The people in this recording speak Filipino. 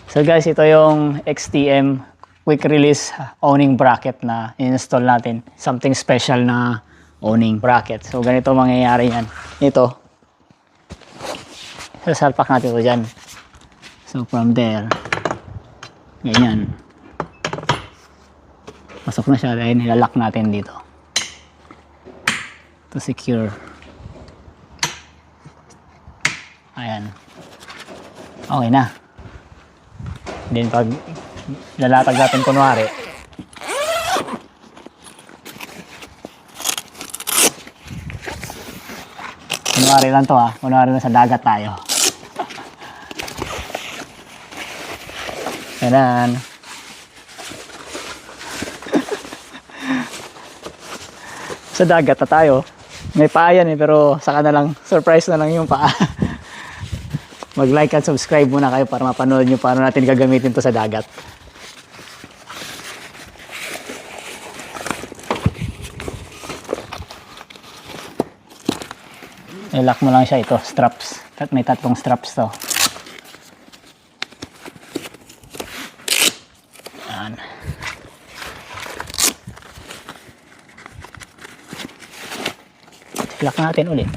So guys, ito yung XTM quick release owning bracket na install natin. Something special na owning bracket. So ganito mangyayari yan. Ito. Sasalpak natin ito dyan. So from there, ganyan. Pasok na siya dahil nilalak natin dito. To secure. Ayan. Okay na. Then pag lalatag natin kunwari, lang to ha. Kunwari na sa dagat tayo. Ganun. Sa dagat na tayo. May paa yan pero saka na lang, surprise na lang yung paa. Mag-like at subscribe muna kayo para mapanood nyo paano natin gagamitin to sa dagat. I-lock mo lang siya ito, straps. May tatlong straps to. Ayan. I-lock natin ulit.